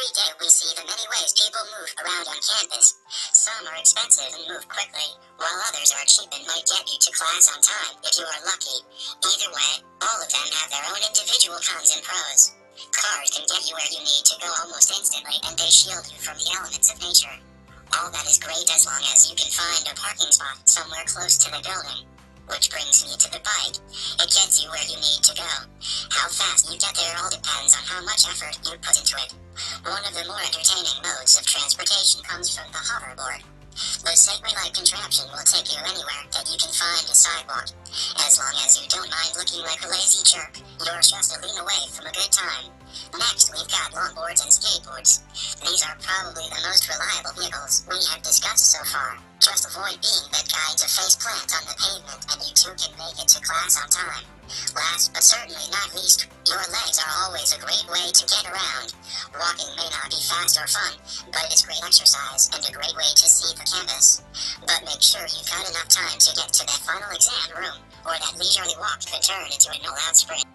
Every day we see the many ways people move around on campus. Some are expensive and move quickly, while others are cheap and might get you to class on time if you are lucky. Either way, all of them have their own individual cons and pros. Cars can get you where you need to go almost instantly, and they shield you from the elements of nature. All that is great as long as you can find a parking spot somewhere close to the building. Which brings me to the bike. It gets you where you need to go. How fast you get there all depends on how much effort you put into it. One of the more entertaining modes of transportation comes from the hoverboard. The Sabre-like contraption will take you anywhere that you can find a sidewalk. As long as you don't mind looking like a lazy jerk, you're just a lean away from a good time. Next, we've got longboards and skateboards. These are probably the most reliable vehicles we have discussed so far. Just avoid being that guy to face plant on the pavement, and you too can make it to class on time. Last but certainly not least, your legs are always a great way to get around. Walking may not be fast or fun, but it's great exercise and a great way to see the campus. But make sure you've got enough time to get to that final exam room, or that leisurely walk could turn into an all-out sprint.